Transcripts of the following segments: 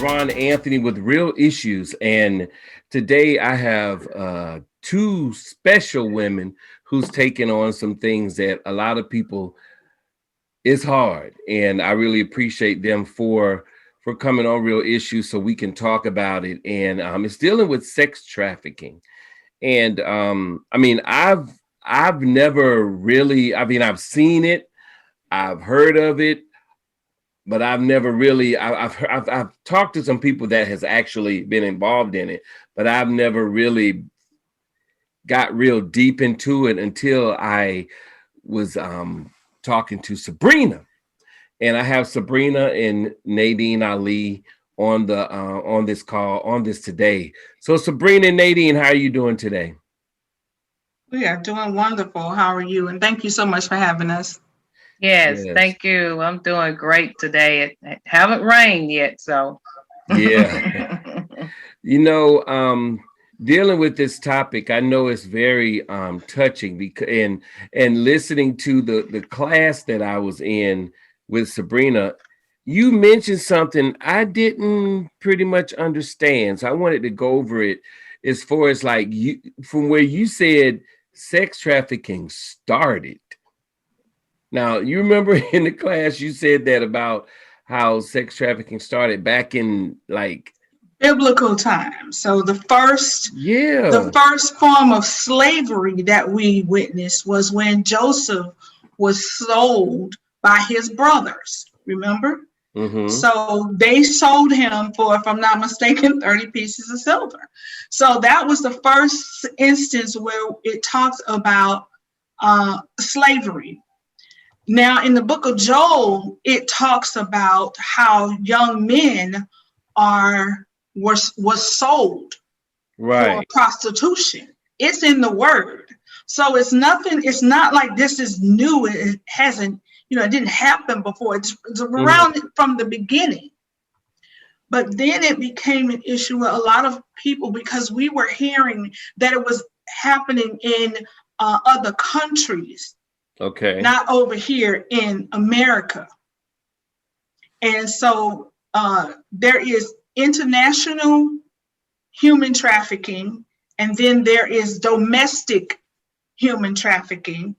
Rahn Anthony with Real Issues, and today I have two special women who's taking on some things that a lot of people is hard, and I really appreciate them for coming on Real Issues so we can talk about it. And it's dealing with sex trafficking, and I mean I've never really, I mean I've seen it, I've heard of it, but I've never really, I've talked to some people that has actually been involved in it, but I've never really got real deep into it until I was talking to Sabrina. And I have Sabrina and Nadine Ali on this call, on this today. So Sabrina and Nadine, how are you doing today? We are doing wonderful. How are you? And thank you so much for having us. Yes, Yes. thank you. I'm doing great today. It haven't rained yet, so. Yeah. You know, dealing with this topic, I know it's very touching because and listening to the class that I was in with Sabrina, you mentioned something I didn't pretty much understand. So I wanted to go over it as far as like you from where you said sex trafficking started. Now, you remember in the class you said that about how sex trafficking started back in like, Biblical times. So the yeah. first form of slavery that we witnessed was when Joseph was sold by his brothers. Remember? Mm-hmm. So they sold him for, if I'm not mistaken, 30 pieces of silver. So that was the first instance where it talks about slavery. Now, in the book of Joel, it talks about how young men was sold for Right. prostitution. It's in the word. So it's nothing, it's not like this is new. It hasn't, it didn't happen before. It's Mm-hmm. around from the beginning. But then it became an issue with a lot of people because we were hearing that it was happening in other countries, Okay. not over here in America. And so there is international human trafficking, and then there is domestic human trafficking,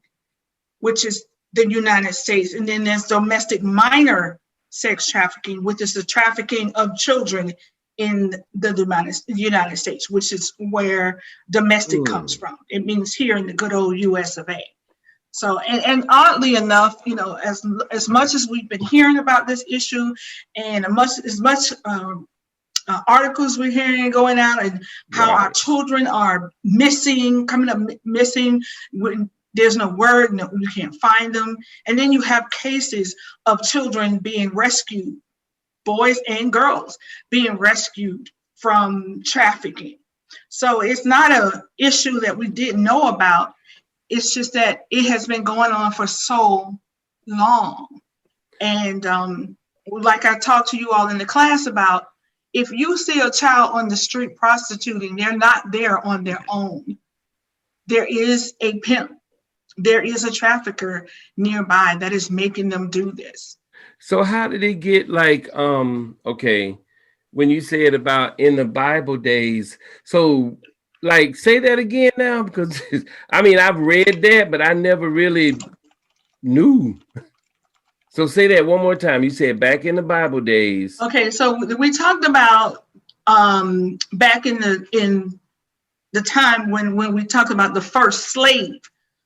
which is the United States. And then there's domestic minor sex trafficking, which is the trafficking of children in the United States, which is where domestic comes Mm. from. It means here in the good old US of A. So, and oddly enough, as much as we've been hearing about this issue, and as much articles we're hearing going out, and how our Right. children are missing, coming up missing, when there's no word, no, you can't find them, and then you have cases of children being rescued, boys and girls being rescued from trafficking. So it's not an issue that we didn't know about. It's just that it has been going on for so long. And like I talked to you all in the class about, if you see a child on the street prostituting, they're not there on their own. There is a pimp. There is a trafficker nearby that is making them do this. So how did it get like okay, when you said about in the Bible days, so like say that again now because I mean I've read that, but I never really knew. So say that one more time. You said back in the Bible days. Okay, so we talked about back in the time when we talked about the first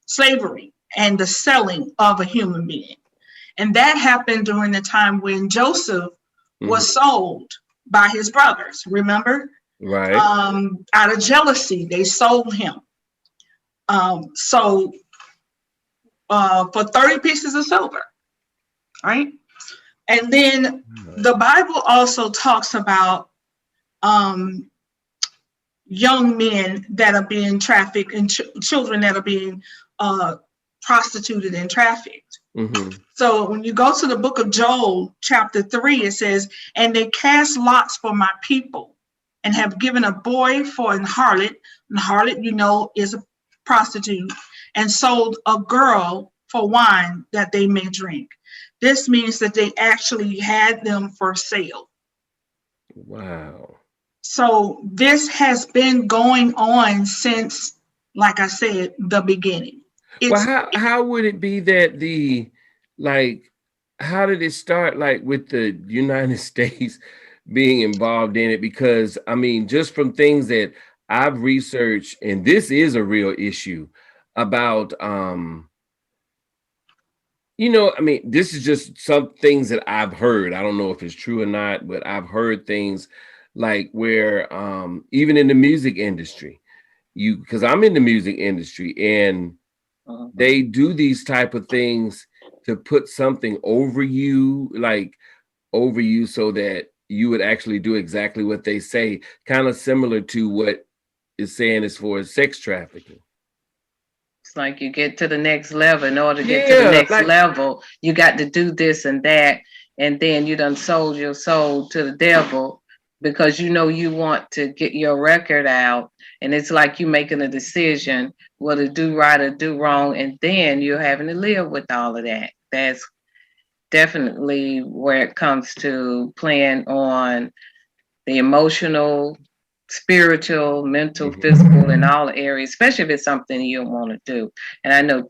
slavery and the selling of a human being. And that happened during the time when Joseph Mhm. was sold by his brothers, remember? Right. Out of jealousy, they sold him. So for 30 pieces of silver, right? And then the Bible also talks about young men that are being trafficked and children that are being prostituted and trafficked. Mm-hmm. So when you go to the book of Joel, chapter 3, it says, and they cast lots for my people and have given a boy for an harlot. An harlot, is a prostitute, and sold a girl for wine that they may drink. This means that they actually had them for sale. Wow. So this has been going on since, like I said, the beginning. Well, It's how would it be that like how did it start like with the United States being involved in it? Because I mean, just from things that I've researched, and this is a real issue about I mean, this is just some things that I've heard. I don't know if it's true or not, but I've heard things like where even in the music industry, because I'm in the music industry, and Mhm. they do these type of things to put something over you so that you would actually do exactly what they say, kind of similar to what is saying as far as sex trafficking. It's like you get to the next level. In order to get to the Yeah, next like level, you got to do this and that. And then you done sold your soul to the devil because you know you want to get your record out. And it's like you making a decision whether to do right or do wrong. And then you're having to live with all of that. That's definitely where it comes to playing on the emotional, spiritual, mental, mhm. physical, in all areas, especially if it's something you don't want to do. And I know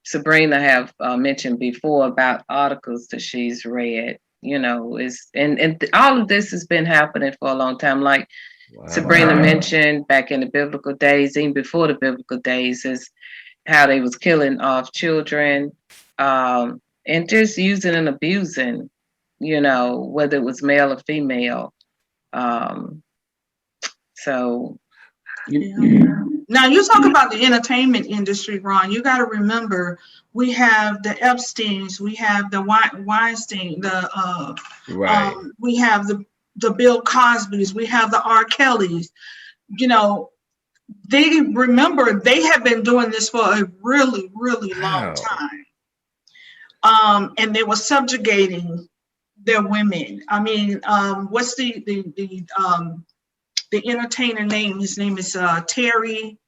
Sabrina have mentioned before about articles that she's read. Is and all of this has been happening for a long time. Like Sabrina Wow. mentioned back in the biblical days, even before the biblical days, is how they was killing off children, and just using and abusing, whether it was male or female. Um, so You, Yeah. Now you talk about the entertainment industry, Ron. You got to remember we have the Epsteins, we have the Weinstein, right. we have the Bill Cosbys, we have the R. Kellys. You know, they have been doing this for a really, really long Wow. time, and they were subjugating their women. I mean, what's the entertainer name? His name is Terry.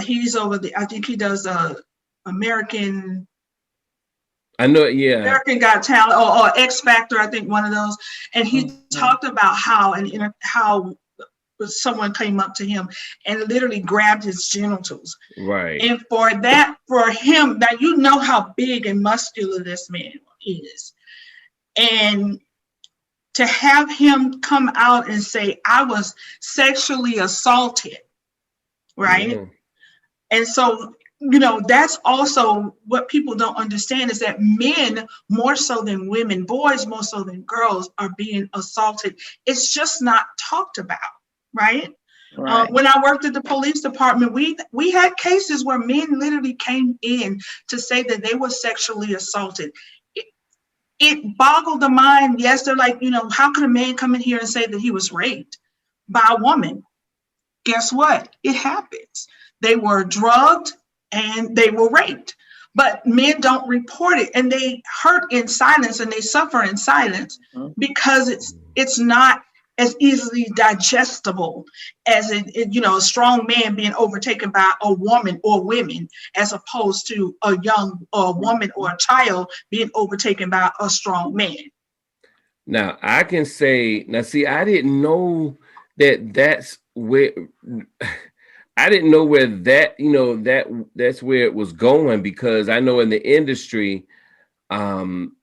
He's over the. I think he does American I know, yeah. American Got Talent or X Factor. I think one of those. And he mhm. talked about how someone came up to him and literally grabbed his genitals. Right. And for him, now you know how big and muscular this man is, and to have him come out and say, "I was sexually assaulted," right? Yeah. And so, that's also what people don't understand is that men, more so than women, boys more so than girls, are being assaulted. It's just not talked about, right? Right. When I worked at the police department, we had cases where men literally came in to say that they were sexually assaulted. It, it boggled the mind. Yes, they're like, how could a man come in here and say that he was raped by a woman? Guess what? It happens. They were drugged and they were raped. But men don't report it, and they hurt in silence and they suffer in silence Mhm. because it's not as easily digestible as a strong man being overtaken by a woman or women, as opposed to a young woman or a child being overtaken by a strong man. Now I can say, now see, I didn't know that that's where I didn't know where that, that's where it was going, because I know in the industry, um,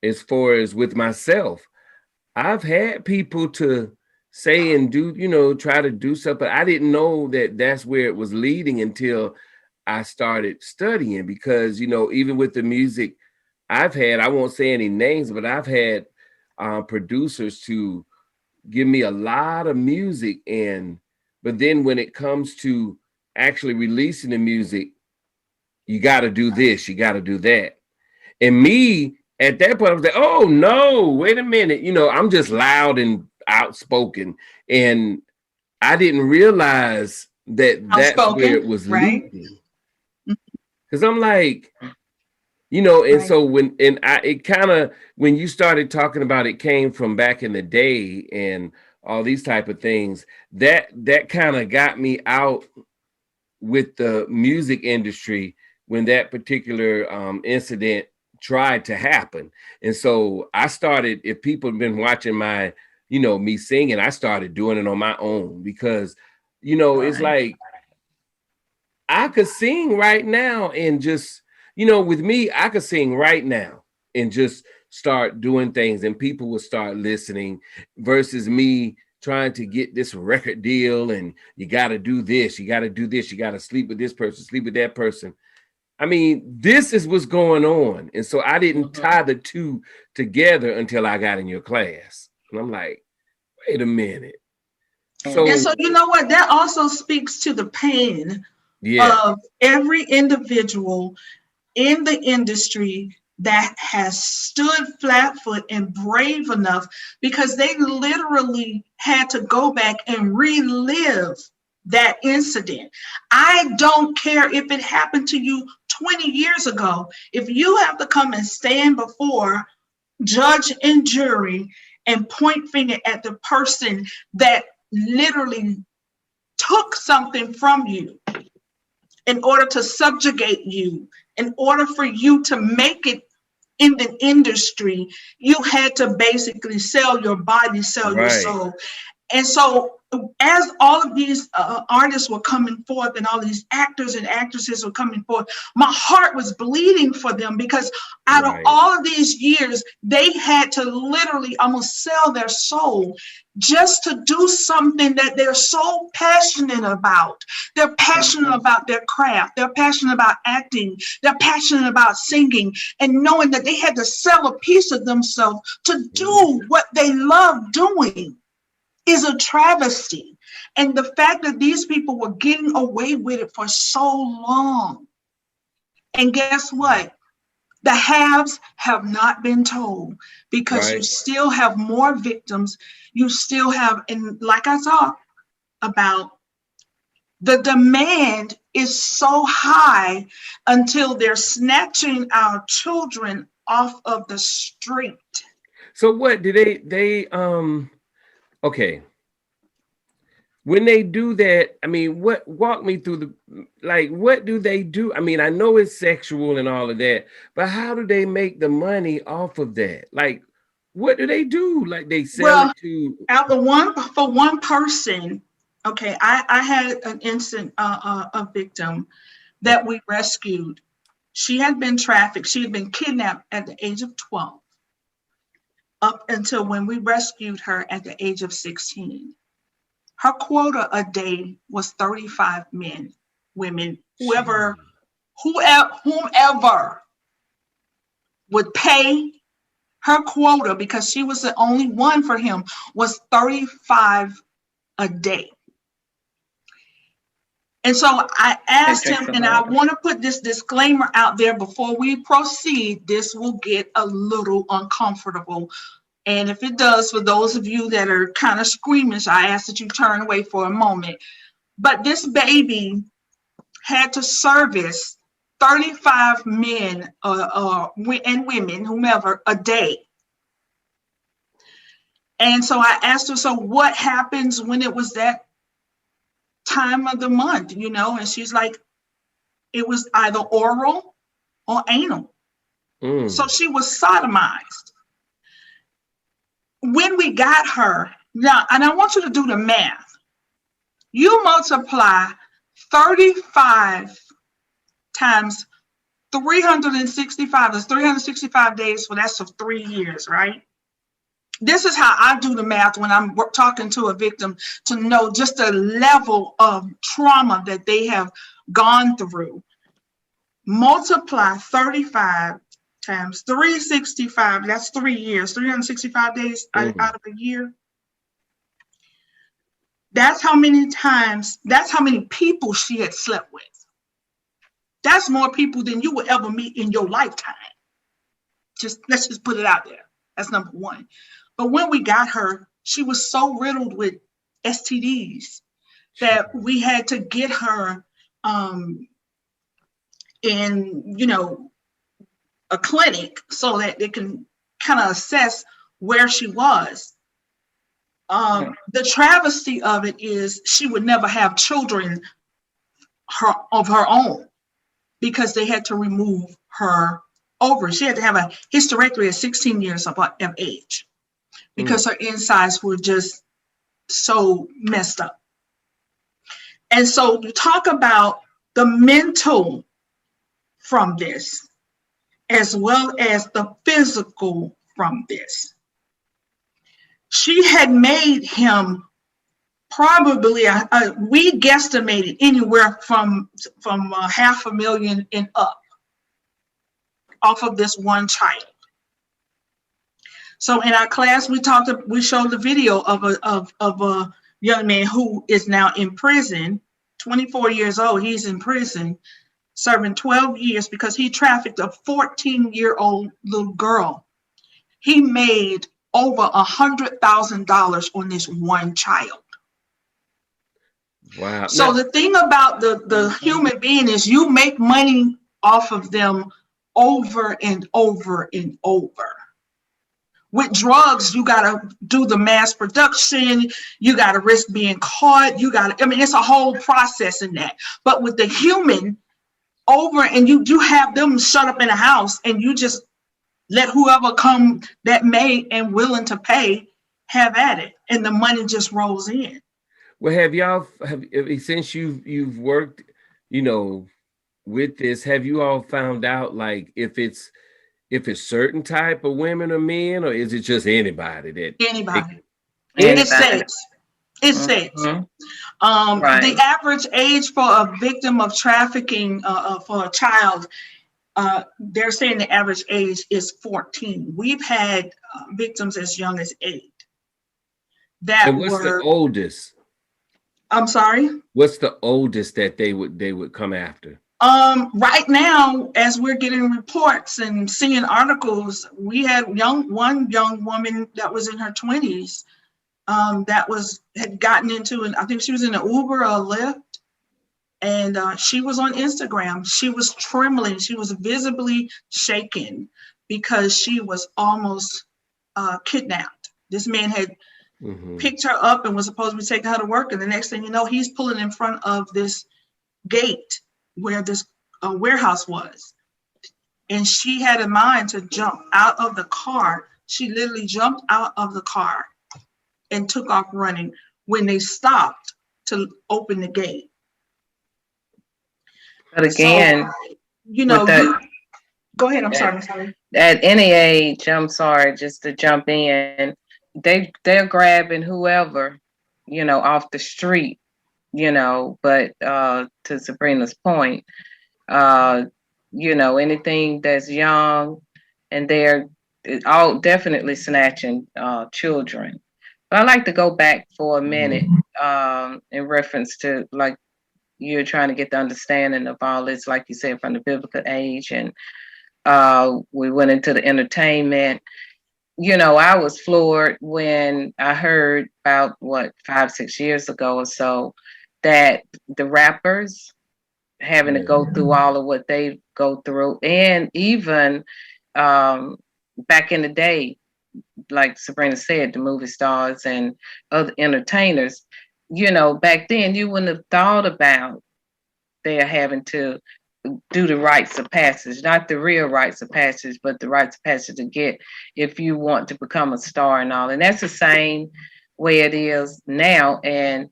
as far as with myself, I've had people to say and do, try to do stuff, but I didn't know that that's where it was leading until I started studying, because, even with the music I won't say any names, but I've had producers to give me a lot of music, but then when it comes to actually releasing the music, you got to do this, you got to do that. And me at that point, I was like, oh no, wait a minute. I'm just loud and outspoken. And I didn't realize that that's where Outspoken, it was right? leading. Because I'm like, and Right. so it kind of, when you started talking about it came from back in the day and all these type of things, that kind of got me out with the music industry when that particular incident tried to happen. And so I started, if people have been watching my you know, me singing, I started doing it on my own because, you know, it's Right. like I could sing right now and just, you know, with me, I could sing right now and just start doing things and people will start listening versus me trying to get this record deal and you got to do this, you got to do this, you got to sleep with this person, sleep with that person. I mean, this is what's going on. And so I didn't tie the two together until I got in your class. And I'm like, wait a minute. And Yeah. So, so, you know what? That also speaks to the pain yeah, of every individual in the industry that has stood flat foot and brave enough, because they literally had to go back and relive that incident. I don't care if it happened to you 20 years ago. If you have to come and stand before judge and jury and point finger at the person that literally took something from you in order to subjugate you, in order for you to make it in the industry, you had to basically sell your body, sell your right, soul. And so, as all of these artists were coming forth and all these actors and actresses were coming forth, my heart was bleeding for them, because out of right, all of these years, they had to literally almost sell their soul just to do something that they're so passionate about. They're passionate Mhm. about their craft. They're passionate about acting. They're passionate about singing, and knowing that they had to sell a piece of themselves to do what they love doing is a travesty. And the fact that these people were getting away with it for so long. And guess what? The halves have not been told, because you right. still have more victims. You still have, and like I talked about, the demand is so high until they're snatching our children off of the street. So what do okay, when they do that, I mean, what walk me through the like what do they do? I mean, I know it's sexual and all of that, but how do they make the money off of that? Like, what do they do? Like they sell Well, it to out the one for one person, okay, I had an instant a victim that okay. we rescued. She had been trafficked. She had been kidnapped at the age of 12, up until when we rescued her at the age of 16. Her quota a day was 35 men, women, Gee. whomever would pay her quota, because she was the only one for him, was 35 a day. And so I That asked takes him, a and I lot. want to put this disclaimer out there before we proceed. This will get a little uncomfortable. And if it does, for those of you that are kind of squeamish, I ask that you turn away for a moment. But this baby had to service 35 men and women, whomever, a day. And so I asked her, so what happens when it was that time of the month, you know? And she's like, it was either oral or anal. So Mm. she was sodomized. When we got her, now, and I want you to do the math. You multiply 35 times 365, that's 365 days, so that's for 3 years, right? This is how I do the math when I'm talking to a victim, to know just the level of trauma that they have gone through. Multiply 35 times 365, that's 3 years, 365 days Hmm. out of a year. That's how many times, that's how many people she had slept with. That's more people than you will ever meet in your lifetime. Let's just put it out there. That's number one. But when we got her, she was so riddled with STDs that we had to get her in, a clinic so that they can kind of assess where she was. The travesty of it is she would never have children of her own, because they had to remove her ovaries. She had to have a hysterectomy at 16 years of age. because her insides were just so messed up. And so you talk about the mental from this, as well as the physical from this. She had made him probably, we guesstimated anywhere from $500,000 and up off of this one child. So in our class, we showed the video of a young man who is now in prison, 24 years old. He's in prison, serving 12 years because he trafficked a 14-year-old little girl. He made over $100,000 on this one child. Wow. So the thing about the human being is you make money off of them over and over and over. With drugs, you got to do the mass production. You got to risk being caught. It's a whole process in that. But with the human, and you have them shut up in a house and you just let whoever come that may and willing to pay have at it. And the money just rolls in. Well, since you've worked, with this, have you all found out like if it's certain type of women or men, or is it just anybody? Anybody. It's sex. Right. The average age for a victim of trafficking for a child, they're saying the average age is 14. We've had victims as young as 8. And what's the oldest? I'm sorry? What's the oldest that they would come after? Right now, as we're getting reports and seeing articles, we had one young woman that was in her 20s had gotten into, and I think she was in an Uber or a Lyft, and she was on Instagram. She was trembling. She was visibly shaken because she was almost kidnapped. This man had picked her up and was supposed to be taking her to work, and the next thing you know, he's pulling in front of this gate where this warehouse was, and she had in mind to jump out of the car. She literally jumped out of the car and took off running when they stopped to open the gate. But again, so, go ahead. I'm sorry. At any age, I'm sorry, just to jump in, they're grabbing whoever, off the street, but to Sabrina's point, anything that's young, and they're all definitely snatching children. But I'd like to go back for a minute in reference to, like, you're trying to get the understanding of all this, like you said, from the biblical age, and we went into the entertainment. I was floored when I heard about 5-6 years ago or so that the rappers having to go through all of what they go through, and even back in the day, like Sabrina said, the movie stars and other entertainers, back then you wouldn't have thought about they're having to do the rites of passage, not the real rites of passage, but the rites of passage to get if you want to become a star and all. And that's the same way it is now. And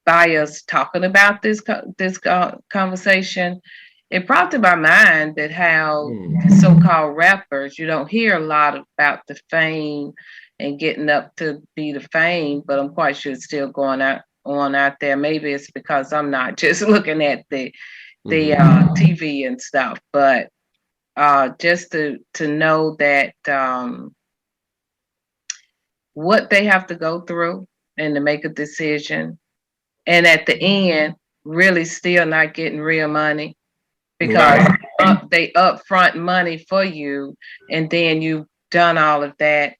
by us talking about this conversation, it brought to my mind that how the so-called rappers, you don't hear a lot about the fame and getting up to be the fame, but I'm quite sure it's still going on out there. Maybe it's because I'm not just looking at the TV and stuff, but just to know that what they have to go through and to make a decision, and at the end really still not getting real money because they upfront money for you, and then you've done all of that.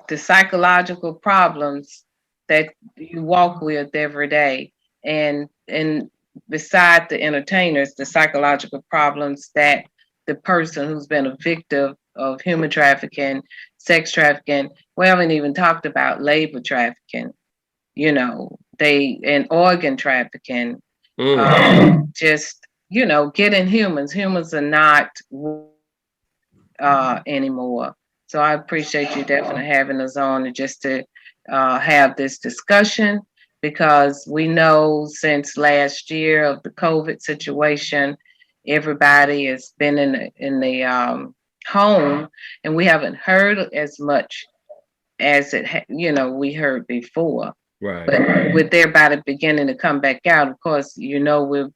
The psychological problems that you walk with every day, and beside the entertainers, the psychological problems that the person who's been a victim of human trafficking, sex trafficking, we haven't even talked about labor trafficking, and organ trafficking, just, getting humans. Humans are not anymore. So I appreciate you definitely having us on and just to have this discussion, because we know since last year of the COVID situation, everybody has been in the home, and we haven't heard as much as we heard before. Right. But with everybody beginning to come back out, of course, we're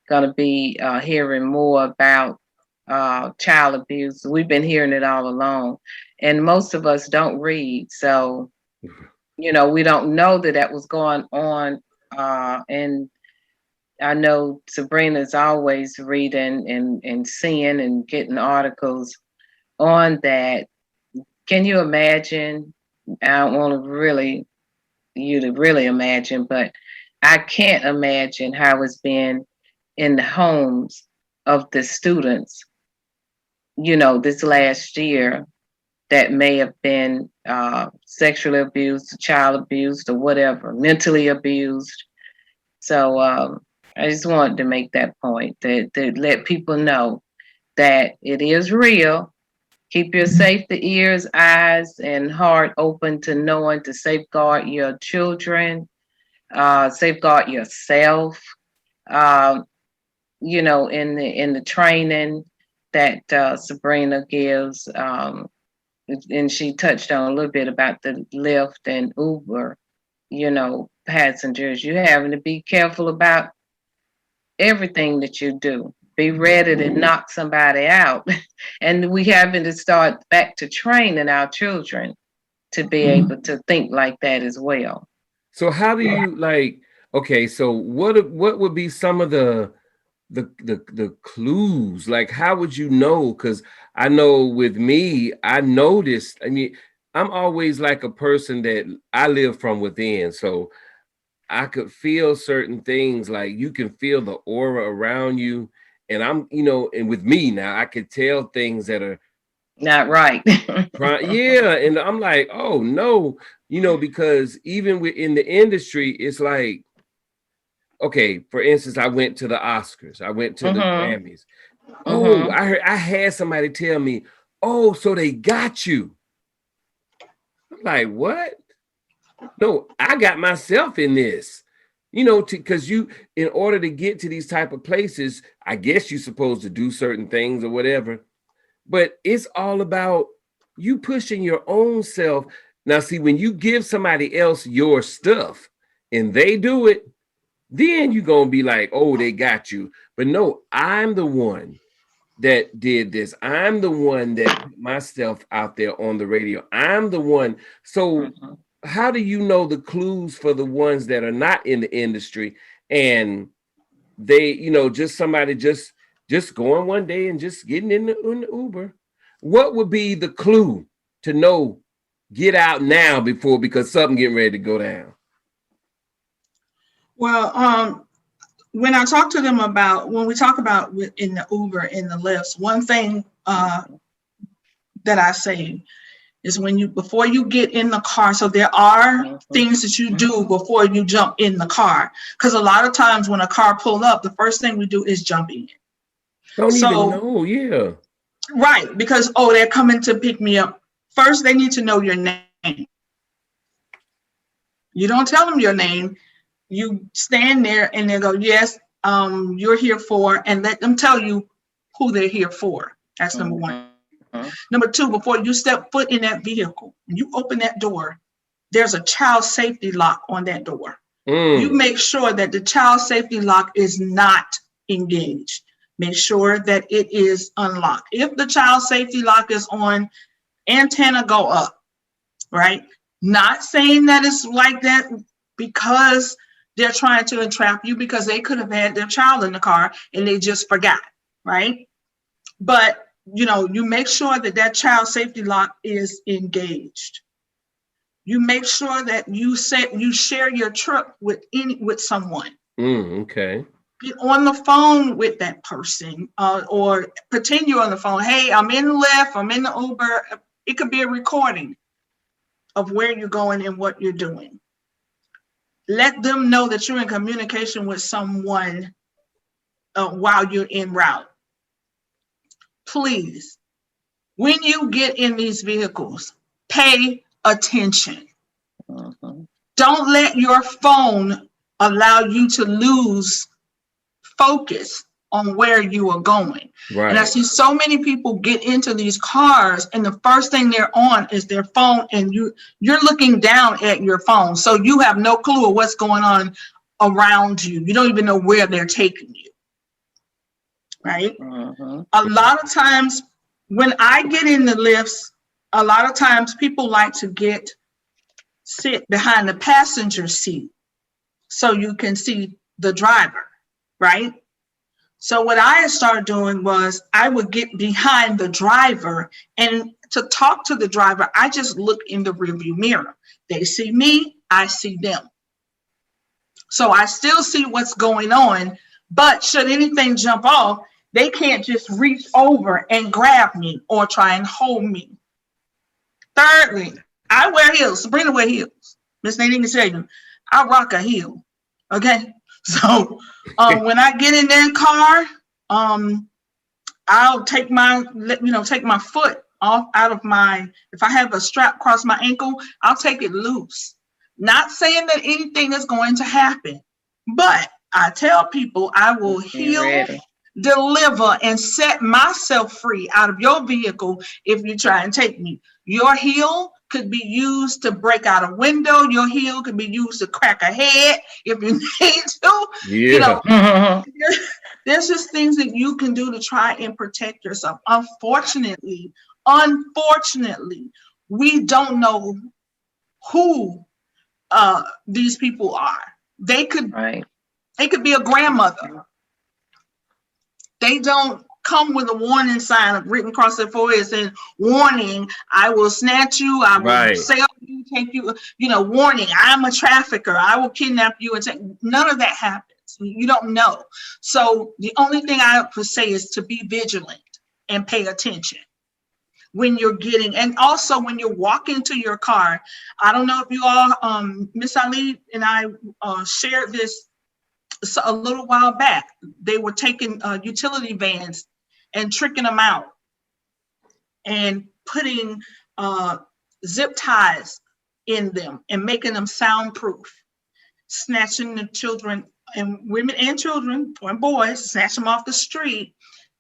going to be hearing more about child abuse. We've been hearing it all along, and most of us don't read, so we don't know that was going on. And I know Sabrina's always reading and seeing and getting articles on that. Can you imagine? I don't want you to really imagine, but I can't imagine how it's been in the homes of the students, this last year, that may have been sexually abused, child abused, or whatever, mentally abused. So I just wanted to make that point, to let people know that it is real. Keep your safety ears, eyes, and heart open to knowing to safeguard your children, safeguard yourself. In the training that Sabrina gives, and she touched on a little bit about the Lyft and Uber, passengers. You having to be careful about everything that you do. Be ready to knock somebody out. And we having to start back to training our children to be able to think like that as well. So how do you okay, so what would be some of the clues? Like, how would you know? Because I know with me, I noticed, I'm always like a person that I live from within. So I could feel certain things, like you can feel the aura around you. And I'm, and with me now, I could tell things that are not right. Yeah. And I'm like, oh no, because even within the industry, it's like, okay, for instance, I went to the Oscars, I went to the Grammys. Oh, I had somebody tell me, oh, so they got you. I'm like, what? No, I got myself in this. Because in order to get to these type of places, I guess you're supposed to do certain things or whatever. But it's all about you pushing your own self. Now, see, when you give somebody else your stuff and they do it, then you're going to be like, oh, they got you. But no, I'm the one that did this. I'm the one that put myself out there on the radio. I'm the one. So how do you know the clues for the ones that are not in the industry and they, just somebody just going one day and just getting in the Uber? What would be the clue to know, get out now because something getting ready to go down? Well, when I talk to them when we talk about in the Uber, in the Lyfts, one thing that I say is before you get in the car, so there are things that you do before you jump in the car. Because a lot of times when a car pull up, the first thing we do is jump in. Don't even know, yeah. Right, because, they're coming to pick me up. First, they need to know your name. You don't tell them your name. You stand there and they go, yes, you're here for, and let them tell you who they're here for. That's number one. Number two, before you step foot in that vehicle, when you open that door, there's a child safety lock on that door. You make sure that the child safety lock is not engaged. Make sure that it is unlocked. If the child safety lock is on, antenna go up, right? Not saying that it's like that because they're trying to entrap you, because they could have had their child in the car and they just forgot, right? But, you make sure that that child safety lock is engaged. You make sure that you share your trip with someone. Okay. Get on the phone with that person, or pretend you're on the phone. Hey, I'm in the Lyft, I'm in the Uber. It could be a recording of where you're going and what you're doing. Let them know that you're in communication with someone while you're en route. Please when you get in these vehicles, pay attention. Don't let your phone allow you to lose focus on where you are going. Right. And I see so many people get into these cars, and the first thing they're on is their phone, and you're looking down at your phone, so you have no clue of what's going on around you. You don't even know where they're taking you, right? A lot of times when I get in the lifts, a lot of times people like to sit behind the passenger seat so you can see the driver, right? So what I started doing was I would get behind the driver, and to talk to the driver, I just look in the rearview mirror. They see me, I see them. So I still see what's going on, but should anything jump off, they can't just reach over and grab me or try and hold me. Thirdly, I wear heels. Sabrina wear heels. Miss Nadine can tell you, I rock a heel. Okay. So when I get in their car, I'll take my foot off out of if I have a strap across my ankle, I'll take it loose. Not saying that anything is going to happen, but I tell people I will heal, deliver, and set myself free out of your vehicle if you try and take me. Your heel could be used to break out a window. Your heel could be used to crack a head if you need to. Yeah. You know, there's just things that you can do to try and protect yourself. Unfortunately, we don't know who these people are. They could be a grandmother. They don't come with a warning sign written across their forehead saying, warning, I will snatch you, I will sell you, take you, warning, I'm a trafficker, I will kidnap you and take. None of that happens. You don't know. So the only thing I would say is to be vigilant and pay attention when you're and also when you're walking to your car. I don't know if you all, Miss Ali and I shared this a little while back. They were taking utility vans and tricking them out and putting zip ties in them and making them soundproof, snatching the children and women and children and boys, snatch them off the street,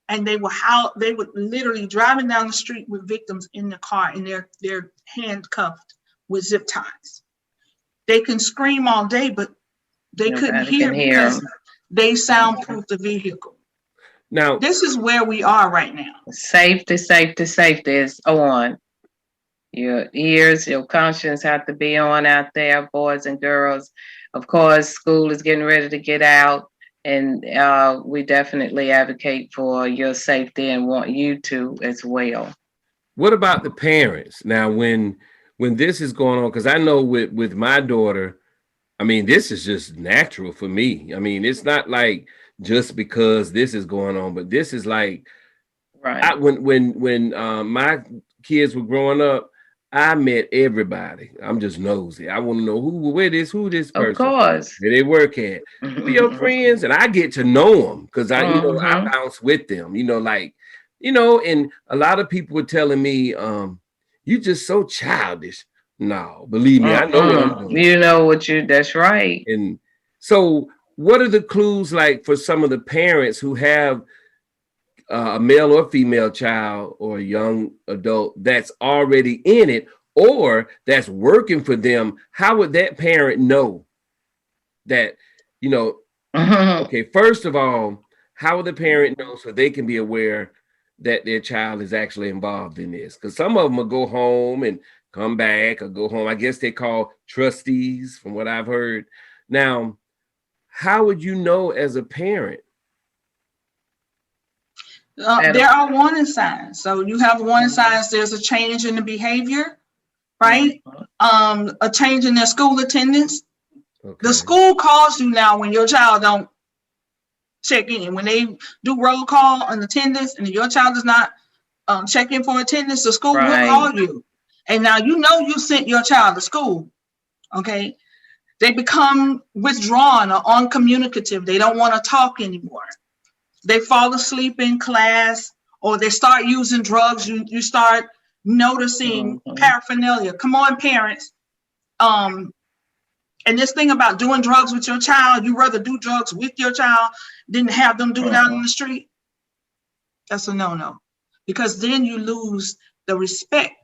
and they would literally driving down the street with victims in the car, and they're handcuffed with zip ties. They can scream all day, but they couldn't hear because they soundproof the vehicle. Now, this is where we are right now. Safety is on. Your ears, your conscience have to be on out there, boys and girls. Of course, school is getting ready to get out, and we definitely advocate for your safety and want you to as well. What about the parents? Now, when this is going on, because I know with my daughter, I mean, this is just natural for me. I mean, it's not like just because this is going on, but this is like, when my kids were growing up, I met everybody. I'm just nosy. I want to know who this person, of course, where they work at, who your friends, and I get to know them because I bounce with them. And a lot of people were telling me, "You just so childish." No, believe me, I know what I'm doing. You know that's right. And so, what are the clues like for some of the parents who have a male or female child or a young adult that's already in it or that's working for them? How would that parent know that, okay, first of all, how would the parent know so they can be aware that their child is actually involved in this? Because some of them will go home and come back or go home. I guess they call trustees from what I've heard. Now, how would you know as a parent? There are warning signs. So you have warning signs. There's a change in the behavior, right? A change in their school attendance. Okay. The school calls you now when your child don't check in. When they do roll call on attendance and your child does not check in for attendance, the school will call you. And now you sent your child to school, okay? They become withdrawn or uncommunicative. They don't want to talk anymore. They fall asleep in class, or they start using drugs, you start noticing paraphernalia. Come on, parents. And this thing about doing drugs with your child, you rather do drugs with your child than have them do it out in the street. That's a no-no, because then you lose the respect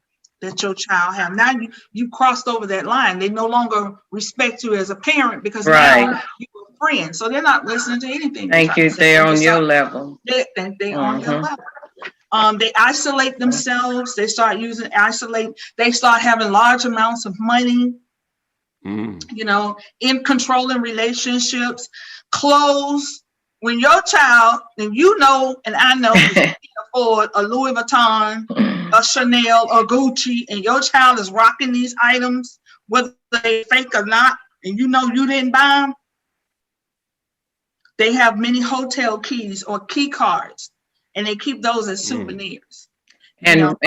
that your child have. Now you crossed over that line. They no longer respect you as a parent because now you're a friend. So they're not listening to anything. Thank you. They're on your level. They on your level. They isolate themselves. They start They start having large amounts of money. You know, in controlling relationships, clothes. When your child, and you know, and I know, you can afford a Louis Vuitton, a Chanel, or Gucci, and your child is rocking these items, whether they fake or not, and you know you didn't buy them, they have many hotel keys or key cards, and they keep those as souvenirs. And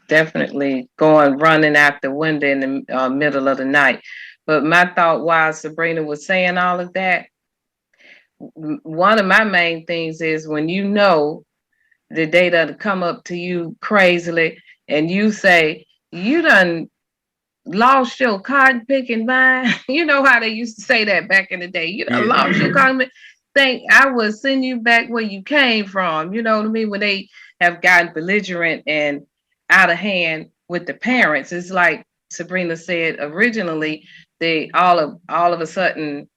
definitely running out the window in the middle of the night. But my thought while Sabrina was saying all of that, one of my main things is when you know the data to come up to you crazily and you say, you done lost your cotton picking mind. You know how they used to say that back in the day. You done lost your cotton. Think I would send you back where you came from. You know what I mean? When they have gotten belligerent and out of hand with the parents, it's like Sabrina said originally, they all of a sudden,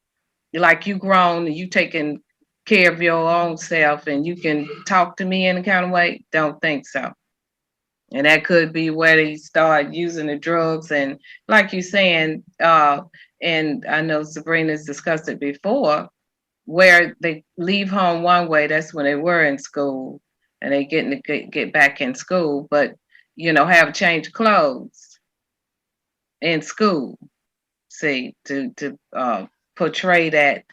like you grown and you taking care of your own self and you can talk to me in a kind of way. Don't think so. And that could be where they start using the drugs. And like you're saying, and I know Sabrina's discussed it before, where they leave home one way, that's when they were in school and they get back in school, but you know, have change clothes in school. See, to portray that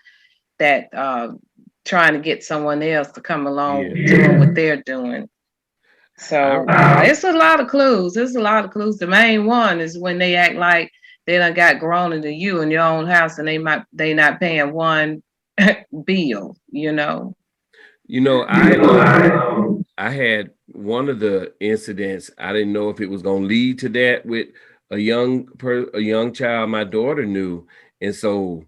trying to get someone else to come along doing what they're doing. So it's a lot of clues. There's a lot of clues. The main one is when they act like they done got grown into you in your own house and they not paying one bill, you know. You know, I had one of the incidents. I didn't know if it was going to lead to that with a young child my daughter knew, and so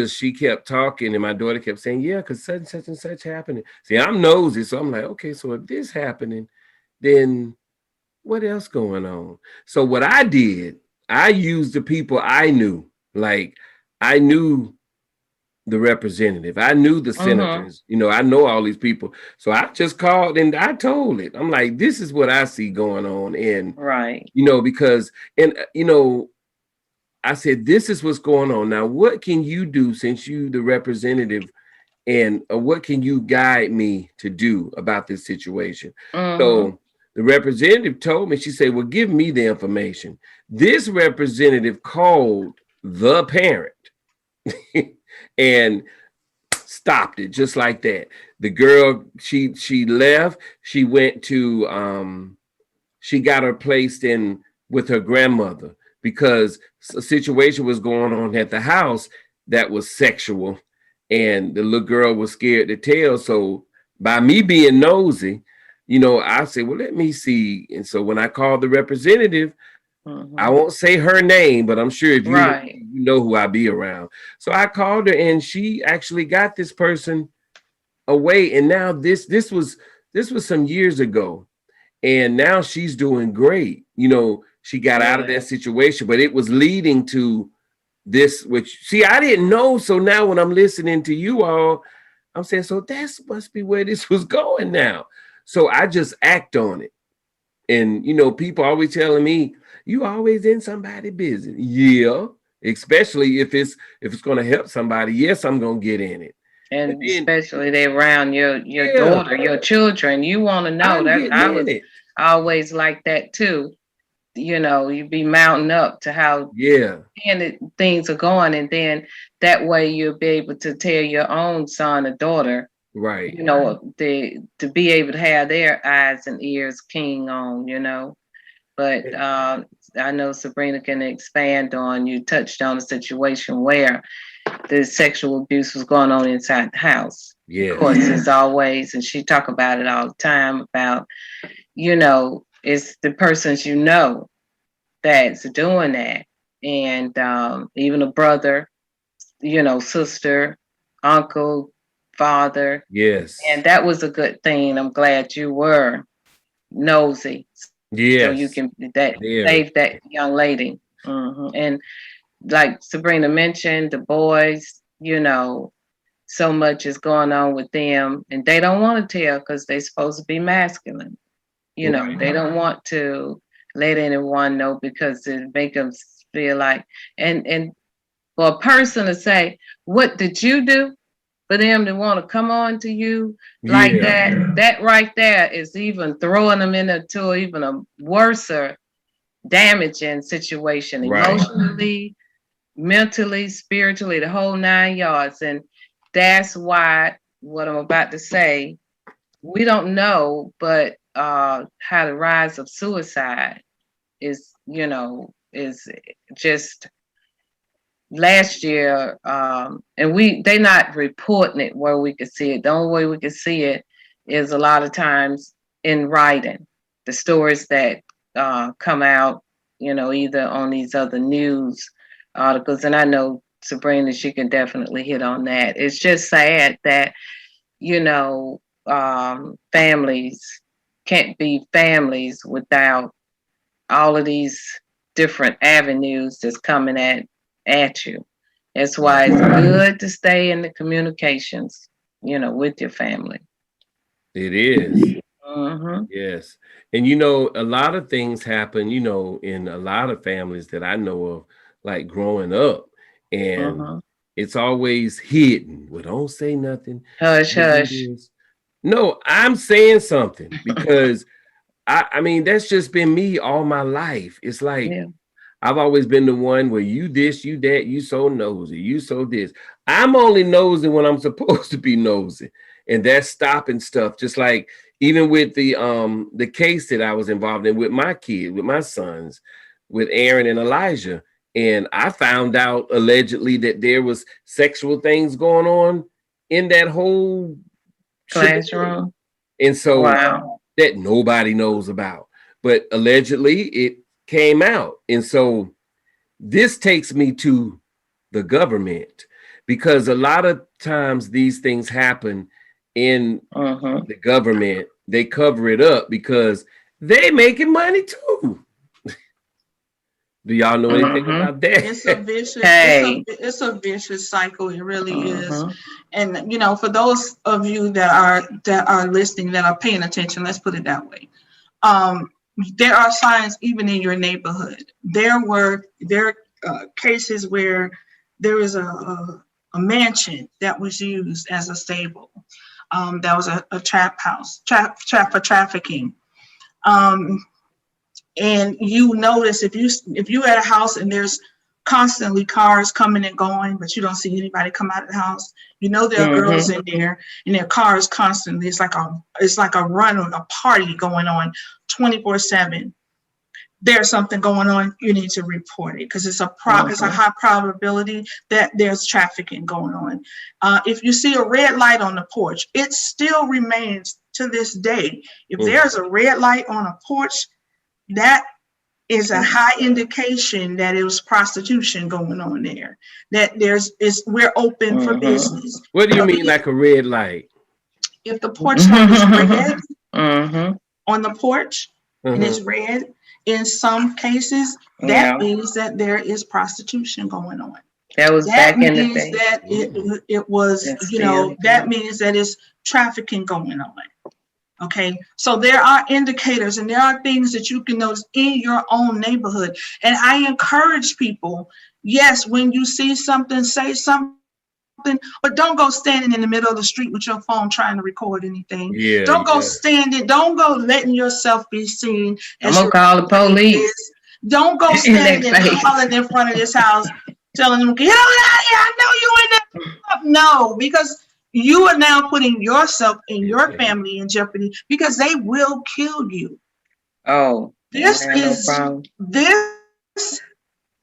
she kept talking, and my daughter kept saying, "Yeah, because such and such happening." See, I'm nosy, so I'm like, okay, so if this happening, then what else going on? So what I did, I used the people I knew. Like I knew the representative, I knew the senators, you know, I know all these people. So I just called and I told it. I'm like, this is what I see going on. And you know, because you know, I said, this is what's going on. Now, what can you do since you the representative, and what can you guide me to do about this situation? So the representative told me, she said, well, give me the information. This representative called the parent and stopped it just like that. The girl, she left. She went to, she got her placed in with her grandmother because a situation was going on at the house that was sexual, and the little girl was scared to tell. So by me being nosy, you know, I said, well, let me see. And so when I called the representative, I won't say her name, but I'm sure if you know who I be around. So I called her, and she actually got this person away. And now this was some years ago, and now she's doing great. You know, she got out of that situation, but it was leading to this, which, see, I didn't know. So now when I'm listening to you all, I'm saying, so that must be where this was going now. So I just act on it. And, you know, people always telling me, you always in somebody's business. Yeah, especially if it's going to help somebody. Yes, I'm going to get in it. And then, especially they around your daughter, your children. You want to know that I was always like that too. You know, you be mounting up to how things are going, and then that way you'll be able to tell your own son or daughter, right? You know, to be able to have their eyes and ears keen on, you know. But I know Sabrina can expand on. You touched on a situation where the sexual abuse was going on inside the house. Yeah. Of course, as always, and she talk about it all the time about, it's the persons that's doing that. And even a brother, sister, uncle, father. Yes. And that was a good thing. I'm glad you were nosy. So you Yes. can Very. save that young lady. And like Sabrina mentioned, the boys, so much is going on with them, and they don't want to tell because they're supposed to be masculine. Right. They don't want to let anyone know because it make them feel like, and for a person to say, "What did you do?" For them to want to come on to you like Yeah. that right there is even throwing them into even a worse damaging situation, Right. emotionally, mentally, spiritually, the whole 9 yards. And that's why what I'm about to say, we don't know, but how the rise of suicide is, is just last year, and they not reporting it where we could see it. The only way we could see it is a lot of times in writing, the stories that come out, either on these other news articles. And I know Sabrina, she can definitely hit on that. It's just sad that, families can't be families without all of these different avenues that's coming at you. That's why it's good to stay in the communications, with your family. It is. Mm-hmm. Yes. And a lot of things happen, in a lot of families that I know of, like growing up, and Mm-hmm. it's always hidden. Well, don't say nothing. Hush, Don't do hush. this. No, I'm saying something because I mean, that's just been me all my life. It's like Yeah. I've always been the one where you this, you that, you so nosy, you so this. I'm only nosy when I'm supposed to be nosy. And that's stopping stuff. Just like even with the case that I was involved in with my kid, with my sons, with Aaron and Elijah. And I found out allegedly that there was sexual things going on in that whole Classroom. and so Wow. that nobody knows about. But allegedly it came out. And so this takes me to the government because a lot of times these things happen in Mm-hmm. the government. They cover it up because they making money too. Do y'all know anything Mm-hmm. about that? It's a vicious, Hey. it's a vicious cycle. It really is. Mm-hmm. And for those of you that are listening, that are paying attention, let's put it that way. There are signs even in your neighborhood. There are cases where there is a mansion that was used as a stable. That was a trap house, for trafficking. And you notice if you at a house and there's constantly cars coming and going, but you don't see anybody come out of the house, there are girls in there and their cars constantly. It's like a run or a party going on 24/7. There's something going on. You need to report it because it's a high probability that there's trafficking going on. If you see a red light on the porch, it still remains to this day. If there's a red light on a porch, that is a high indication that it was prostitution going on there. That we're open for business. What do you mean like a red light? If the porch light is red Mm-hmm. on the porch and it's red, in some cases, that means that there is prostitution going on. That was That back in the means day. that it was, that means that it's trafficking going on. Okay, so there are indicators and there are things that you can notice in your own neighborhood. And I encourage people, yes, when you see something, say something, but don't go standing in the middle of the street with your phone trying to record anything. Yeah. Don't go don't go letting yourself be seen. I'm gonna call the police. Don't go standing and calling in front of this house, telling them, get out here, I know you in there. No, because you are now putting yourself and your family in jeopardy because they will kill you. Oh, this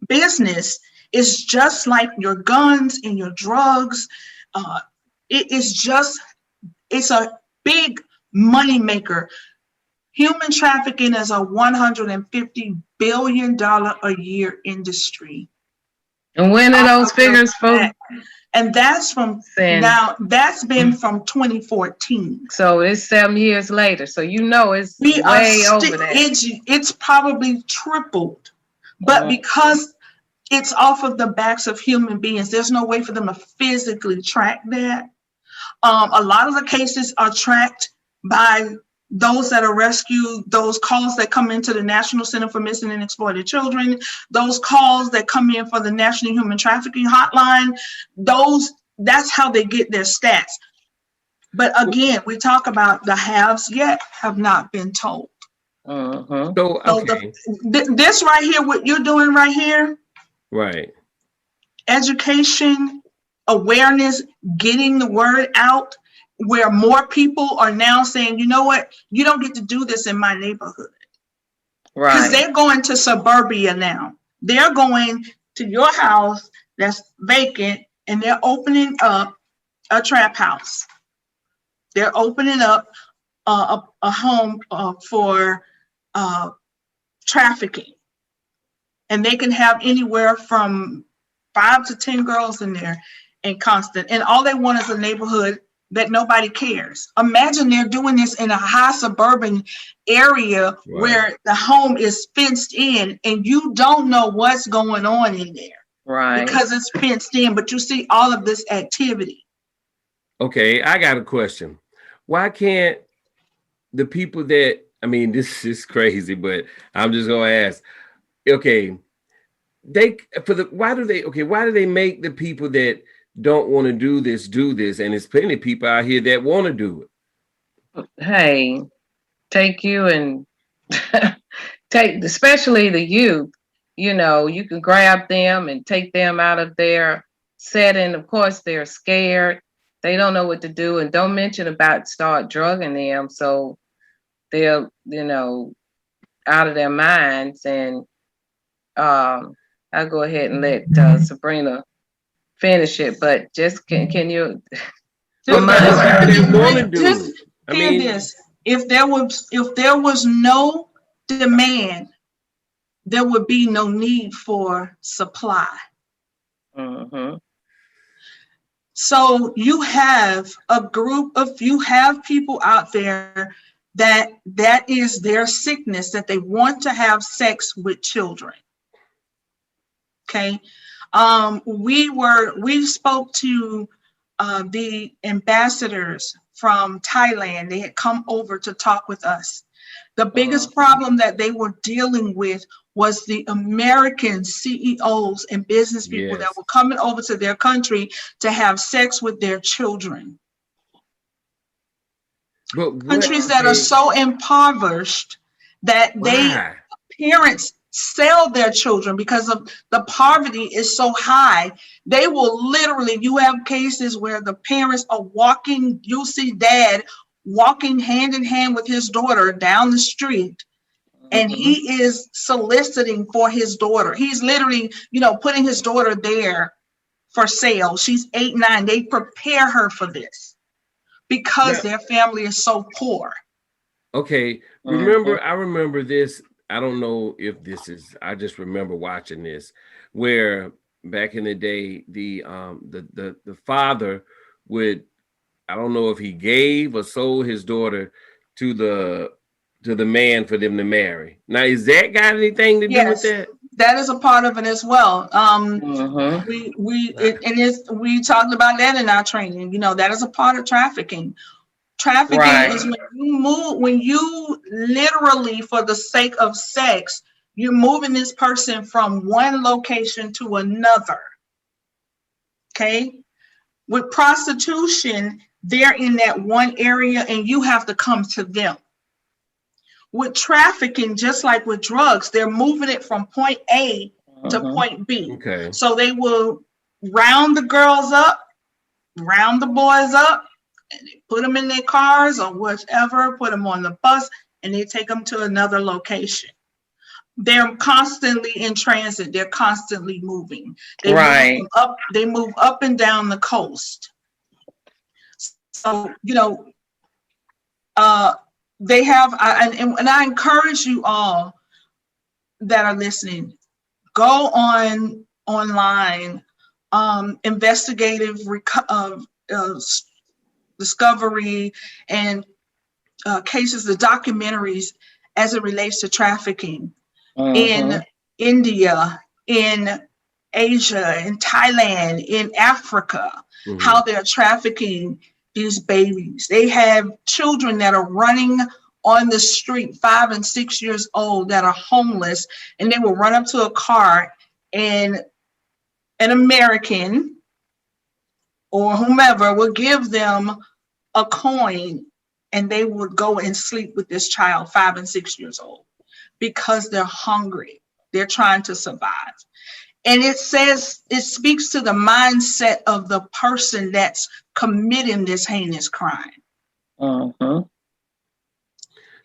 business is just like your guns and your drugs. It is just It's a big money maker. Human trafficking is a $150 billion a year industry. And when are those figures for? And that's from now, that's been from 2014. So it's 7 years later. So it's way over that. It's probably tripled. But because it's off of the backs of human beings, there's no way for them to physically track that. A lot of the cases are tracked by those that are rescued, those calls that come into the National Center for Missing and Exploited Children, those calls that come in for the National Human Trafficking Hotline, that's how they get their stats. But again, we talk about the haves yet have not been told. So, okay. This right here, what you're doing right here, right? Education, awareness, getting the word out, where more people are now saying, you know what, you don't get to do this in my neighborhood. Right. Because they're going to suburbia now. They're going to your house that's vacant and they're opening up a trap house. They're opening up a home for trafficking. And they can have anywhere from 5 to 10 girls in there and constant. And all they want is a neighborhood that nobody cares. Imagine they're doing this in a high suburban area where the home is fenced in and you don't know what's going on in there. Right. Because it's fenced in, but you see all of this activity. Okay, I got a question. Why can't the people that, I mean, this is crazy, but I'm just gonna ask. Okay, why do they make the people that don't want to do this, and there's plenty of people out here that want to do it? Hey, take you and take, especially the youth, you can grab them and take them out of their setting. Of course, they're scared. They don't know what to do, and don't mention about start drugging them. So they're, out of their minds. And I'll go ahead and let Sabrina finish it, but just can you remind this? If there was no demand, there would be no need for supply. So you have people out there that is their sickness, that they want to have sex with children. Okay. We spoke to the ambassadors from Thailand. They had come over to talk with us. The biggest problem that they were dealing with was the American CEOs and business people that were coming over to their country to have sex with their children. Countries that are so impoverished that parents sell their children because of the poverty is so high. They will literally, you have cases where the parents are walking, you see dad walking hand in hand with his daughter down the street, and he is soliciting for his daughter. He's literally, putting his daughter there for sale. She's 8, 9. They prepare her for this because their family is so poor. Okay. I remember this. I don't know if this is, I just remember watching this, where back in the day, the father would, I don't know if he gave or sold his daughter to the man for them to marry. Now, is that got anything to do with that? That is a part of it as well. We talked about that in our training. That is a part of trafficking. Trafficking is when you literally, for the sake of sex, you're moving this person from one location to another. Okay. With prostitution, they're in that one area and you have to come to them. With trafficking, just like with drugs, they're moving it from point A to point B. Okay. So they will round the girls up, round the boys up, and they put them in their cars or whatever, put them on the bus, and they take them to another location. They're constantly in transit. They're constantly moving. They move up and down the coast. So, They have, and I encourage you all that are listening, go online, investigative discovery and cases, the documentaries as it relates to trafficking in India, in Asia, in Thailand, in Africa, how they're trafficking these babies. They have children that are running on the street, 5 and 6 years old, that are homeless, and they will run up to a car, and an American or whomever will give them a coin, and they would go and sleep with this child, 5 and 6 years old, because they're hungry. They're trying to survive. And it speaks to the mindset of the person that's committing this heinous crime.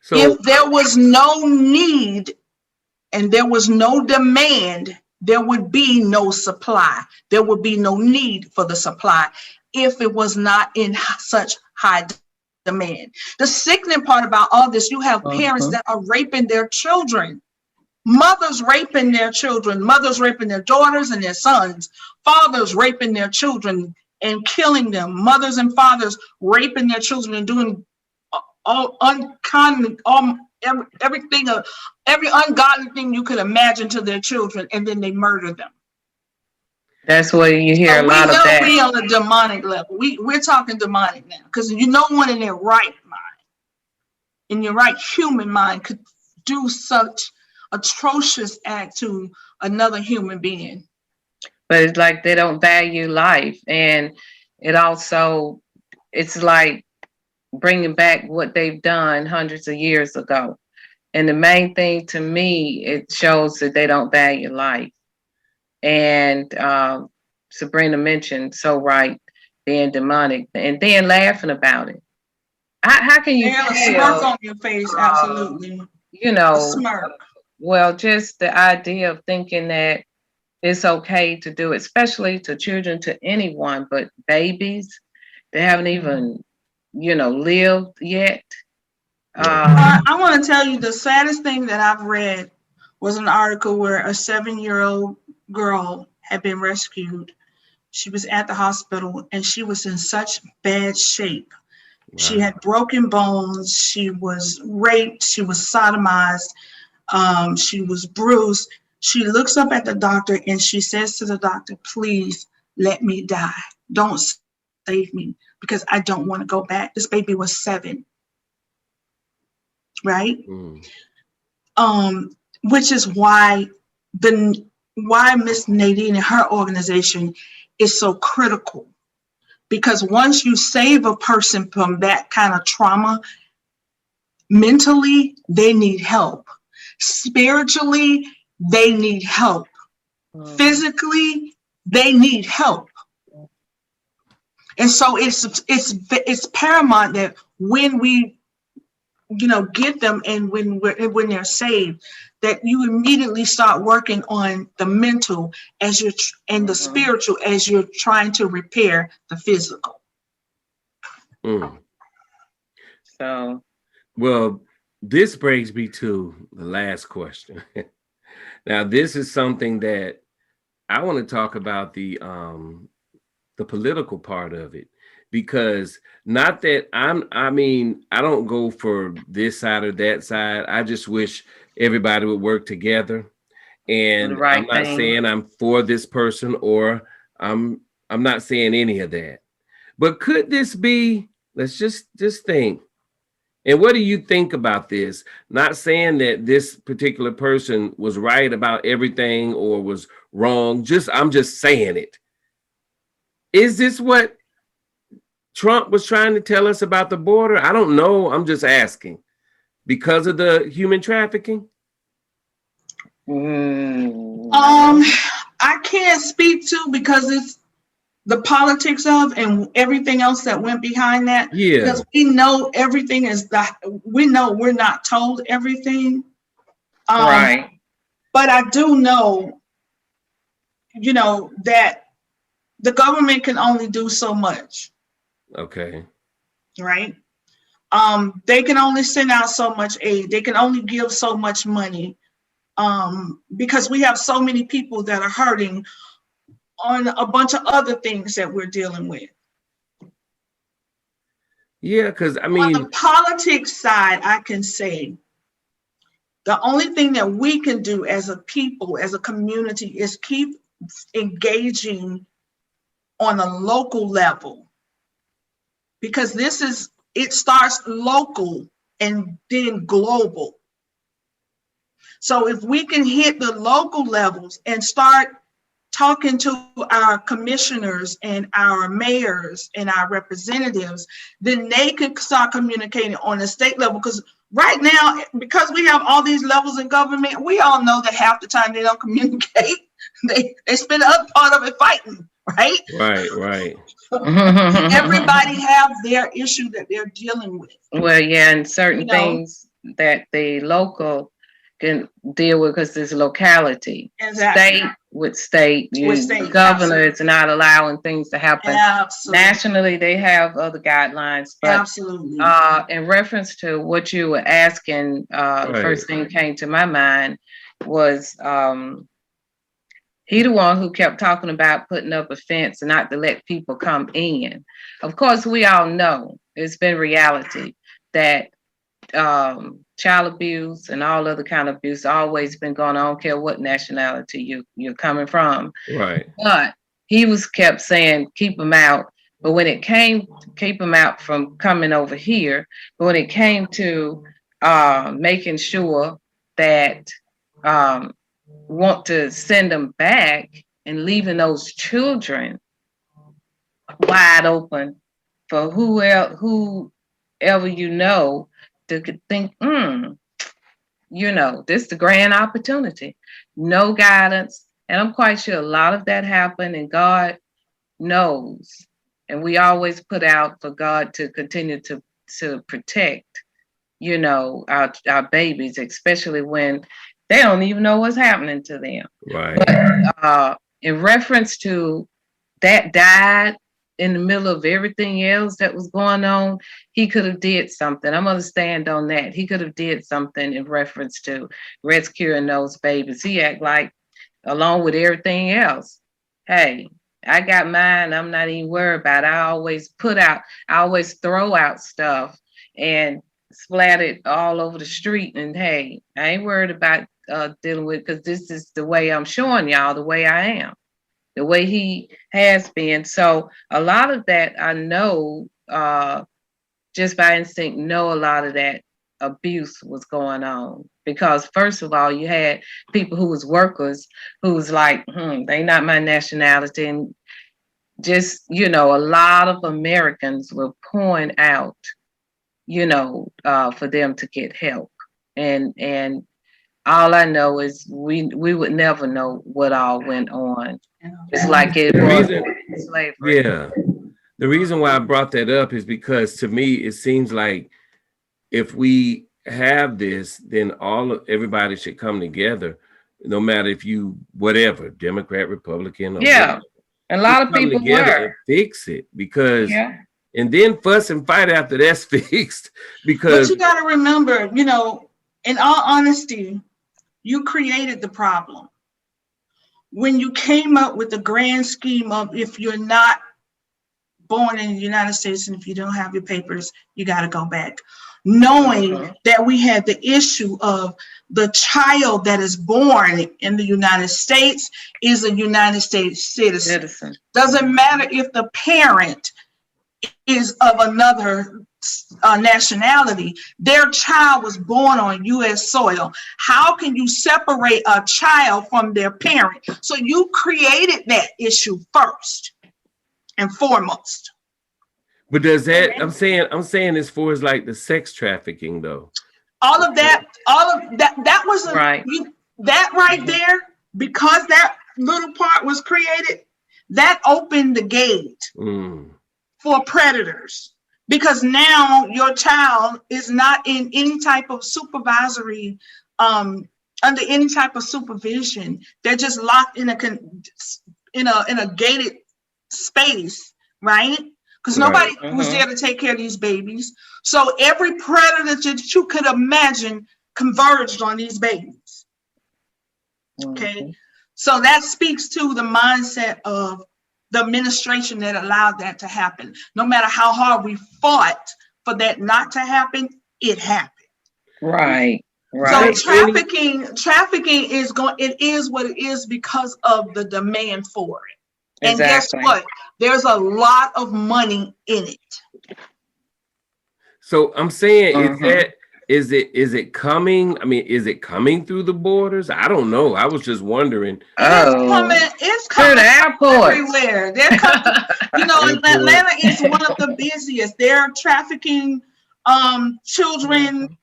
So if there was no need and there was no demand, there would be no supply. There would be no need for the supply if it was not in such high demand. The sickening part about all this, you have parents that are raping their children. Mothers raping their children, mothers raping their daughters and their sons, fathers raping their children and killing them, mothers and fathers raping their children and doing all everything, every ungodly thing you could imagine to their children, and then they murder them. That's where you hear a lot of that. We on a demonic level. We're talking demonic now, because no one in their right mind, in your right human mind, could do such atrocious act to another human being. But it's like they don't value life, and it's like bringing back what they've done hundreds of years ago. And the main thing to me, it shows that they don't value life. And Sabrina mentioned so right, being demonic, and then laughing about it. How can you have a smirk on your face? Absolutely. A smirk. Well, just the idea of thinking that it's okay to do it, especially to children, to anyone, but babies, they haven't even, lived yet. I want to tell you the saddest thing that I've read was an article where a 7-year-old girl had been rescued. She was at the hospital and she was in such bad shape. Wow. She had broken bones. She was raped. She was sodomized. She was bruised. She looks up at the doctor and she says to the doctor, "Please let me die. Don't save me, because I don't want to go back." This baby was 7. Right? Which is why Miss Nadine and her organization is so critical. Because once you save a person from that kind of trauma, mentally, they need help. Spiritually, they need help. Physically, they need help. And so it's paramount that when we get them, and when they're saved, that you immediately start working on the mental and the spiritual as you're trying to repair the physical. So, well, this brings me to the last question. Now, this is something that I want to talk about, the political part of it, because not that I don't go for this side or that side. I just wish everybody would work together. And I'm not saying I'm for this person, or I'm not saying any of that. But could this be, let's just think. And what do you think about this? Not saying that this particular person was right about everything or was wrong. I'm just saying it. Is this what Trump was trying to tell us about the border? I don't know. I'm just asking. Because of the human trafficking? I can't speak to, because it's the politics of and everything else that went behind that. Yeah. Because we know everything we know we're not told everything. Right. But I do know, that the government can only do so much. Okay. Right. They can only send out so much aid. They can only give so much money, because we have so many people that are hurting on a bunch of other things that we're dealing with. Yeah, because I On mean, the politics side, I can say the only thing that we can do as a people, as a community, is keep engaging on a local level, because it starts local and then global. So if we can hit the local levels and start talking to our commissioners and our mayors and our representatives, then they can start communicating on the state level. Because right now, because we have all these levels in government, we all know that half the time they don't communicate. They spend the other part of it fighting, right? right. Everybody have their issue that they're dealing with. Well, yeah, and certain things that the local can deal with because there's locality. Exactly. State with state. State, governor is not allowing things to happen. Absolutely. Nationally, they have other guidelines. But absolutely. In reference to what you were asking, the first thing came to my mind was he the one who kept talking about putting up a fence and not to let people come in. Of course, we all know it's been reality that child abuse and all other kind of abuse always been going on. I don't care what nationality you're coming from. Right. But he kept saying keep them out. But when it came to keep them out from coming over here, but when it came to making sure that want to send them back and leaving those children wide open for whoever to think, this is the grand opportunity. No guidance. And I'm quite sure a lot of that happened, and God knows. And we always put out for God to continue to protect, our babies, especially when they don't even know what's happening to them. Right. But in reference to that died in the middle of everything else that was going on, he could have did something. I'm going to stand on that. He could have did something in reference to rescuing those babies. He act like, along with everything else, hey, I got mine. I'm not even worried about it. I always throw out stuff and splat it all over the street. And hey, I ain't worried about dealing with, because this is the way I'm showing y'all the way I am, the way he has been. So a lot of that I know just by instinct, know a lot of that abuse was going on. Because first of all, you had people who was workers who was like, they not my nationality. And just, a lot of Americans were pouring out, for them to get help. And all I know is we would never know what all went on. It's like it was slavery. Yeah. The reason why I brought that up is because to me, it seems like if we have this, then everybody should come together, no matter if you, whatever, Democrat, Republican. Or whatever. A lot of people were. And fix it, because, and then fuss and fight after that's fixed. Because but you got to remember, in all honesty, you created the problem. When you came up with the grand scheme of, if you're not born in the United States and if you don't have your papers, you got to go back. Knowing that we had the issue of the child that is born in the United States is a United States citizen. Doesn't matter if the parent is of another nationality, their child was born on U.S. soil. How can you separate a child from their parent? So you created that issue first and foremost. But does that, I'm saying as far as like the sex trafficking though. All of that was right. That right there, because that little part was created, that opened the gate for predators. Because now your child is not in any type of supervisory, under any type of supervision. They're just locked in a gated space, right? because nobody was there to take care of these babies. So every predator that you could imagine converged on these babies. Okay, so that speaks to the mindset of the administration that allowed that to happen. No matter how hard we fought for that not to happen, it happened. Right. So trafficking is it is what it is because of the demand for it. And guess what? There's a lot of money in it. So I'm saying, is it coming? I mean, is it coming through the borders? I don't know. I was just wondering. It's coming to the airport everywhere. They're coming, Atlanta is one of the busiest. They're trafficking children.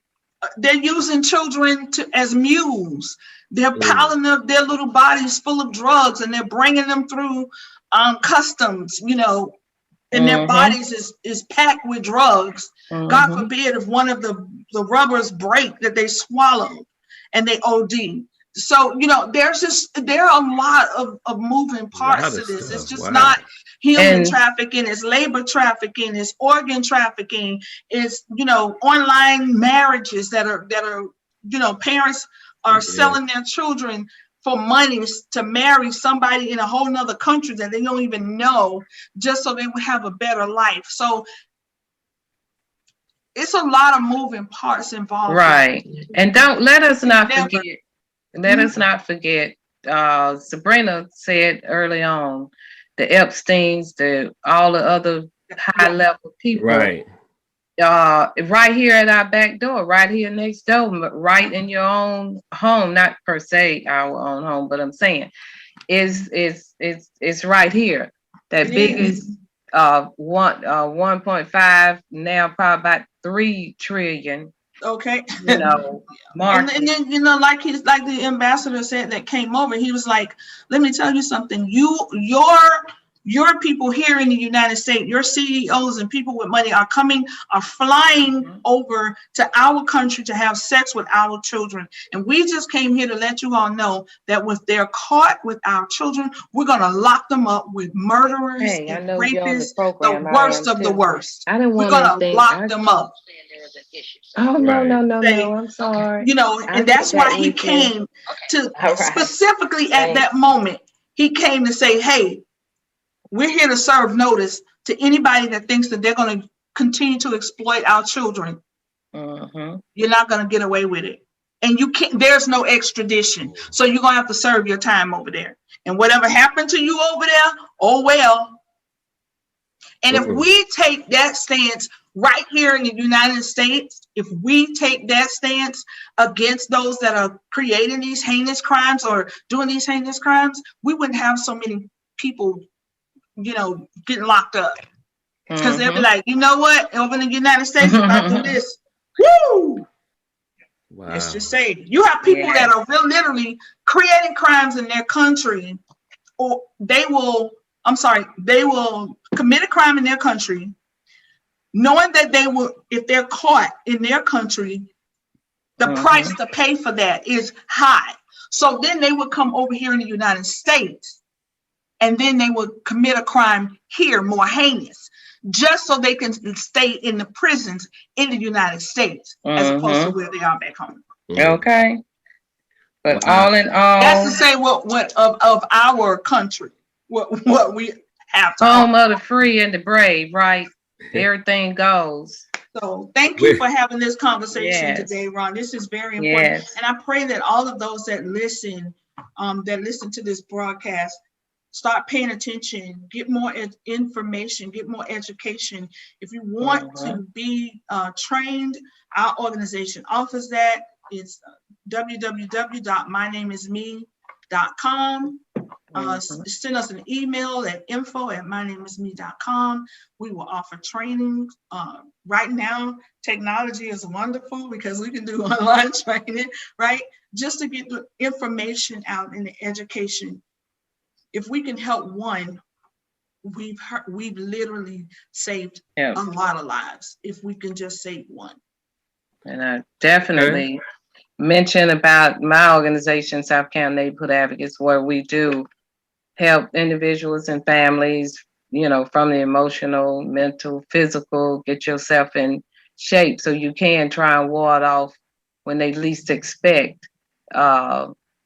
They're using children as mules. They're piling up their little bodies full of drugs, and they're bringing them through customs, and their bodies is packed with drugs. God forbid if one of the rubbers break that they swallow and they OD. So, there are a lot of moving parts to this. It's just not human trafficking, it's labor trafficking, it's organ trafficking, it's, online marriages that are, parents are selling their children for money to marry somebody in a whole nother country that they don't even know, just so they would have a better life. So it's a lot of moving parts involved. Right. And let us not forget, Sabrina said early on, the Epsteins, all the other high level people. Right. Right here at our back door, right here next door, right in your own home, not per se our own home, but I'm saying it's right here. That biggest 1.5 now probably about 3 trillion. Okay. Market. And then like the ambassador said that came over, he was like, let me tell you something, your people here in the United States, your CEOs and people with money are flying over to our country to have sex with our children. And we just came here to let you all know that if they're caught with our children, we're going to lock them up with murderers and rapists, the worst of the worst. We're going to lock them up. Oh, no, I'm sorry. And that's why he came to specifically at that moment, he came to say, hey, we're here to serve notice to anybody that thinks that they're going to continue to exploit our children. You're not going to get away with it. And you can't, there's no extradition. So you're going to have to serve your time over there. And whatever happened to you over there, oh well. And if we take that stance right here in the United States, if we take that stance against those that are creating these heinous crimes or doing these heinous crimes, we wouldn't have so many people getting locked up, because they'll be like, you know what, over in the United States, we're about to do this. Woo! Wow. Let's just say you have people that are literally creating crimes in their country, or they will commit a crime in their country, knowing that they will, if they're caught in their country, the price to pay for that is high. So then they would come over here in the United States, and then they would commit a crime here, more heinous, just so they can stay in the prisons in the United States, as opposed to where they are back home. Okay. But all in all, that's to say what of our country, what we have to home of the free and the brave, right? Everything goes. So thank you for having this conversation today, Ron. This is very important. And I pray that all of those that listen to this broadcast start paying attention, get more information, get more education. If you want to be trained, our organization offers that. It's www.mynameisme.com. Send us an email at info@mynameisme.com. We will offer training. Right now, technology is wonderful because we can do online training, right? Just to get the information out in the education. If we can help one, we've literally saved a lot of lives. If we can just save one. And I definitely mention about my organization, South Carolina Neighborhood Advocates, where we do help individuals and families from the emotional, mental, physical, get yourself in shape so you can try and ward off when they least expect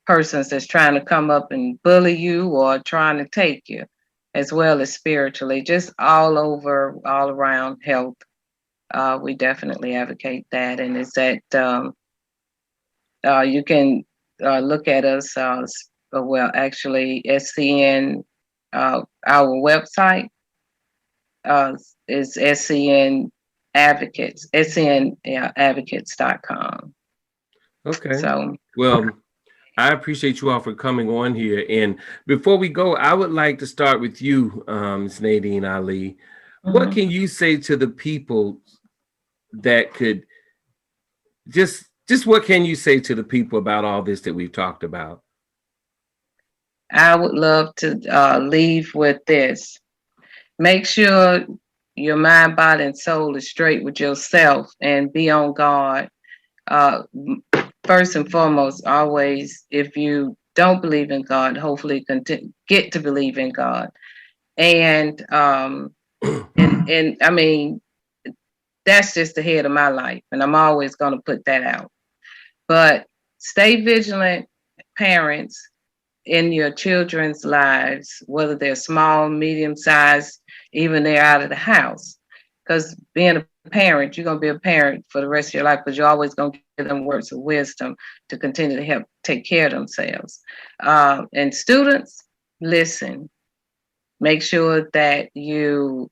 persons that's trying to come up and bully you or trying to take you, as well as spiritually, just all over, all around health. We definitely advocate that. And it's that you can look at us, actually, SCN, our website is SCN Advocates, SCNadvocates.com. Okay. So, well, I appreciate you all for coming on here. And before we go, I would like to start with you, Ms. Nadine Ali. What can you say to the people that could just what can you say to the people about all this that we've talked about? I would love to leave with this. Make sure your mind, body, and soul is straight with yourself and be on guard. First and foremost, always, if you don't believe in God, hopefully get to believe in God. And and I mean, that's just the head of my life, and I'm always going to put that out. But stay vigilant, parents, in your children's lives, whether they're small, medium sized, even they're out of the house. Because being a parent, you're going to be a parent for the rest of your life, because you're always going to give them words of wisdom to continue to help take care of themselves. And students, listen, make sure that you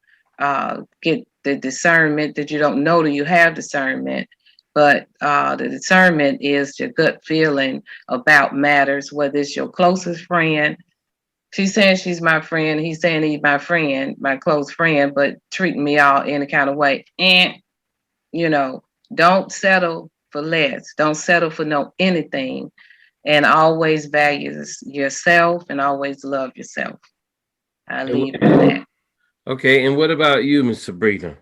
get the discernment, that you don't know that you have discernment, but the discernment is your gut feeling about matters, whether it's your closest friend. She's saying she's my friend. He's saying he's my friend, my close friend, but treating me all in a kind of way. And, don't settle for less. Don't settle for no anything. And always value yourself and always love yourself. I leave it at that. Okay. And what about you, Ms. Sabrina?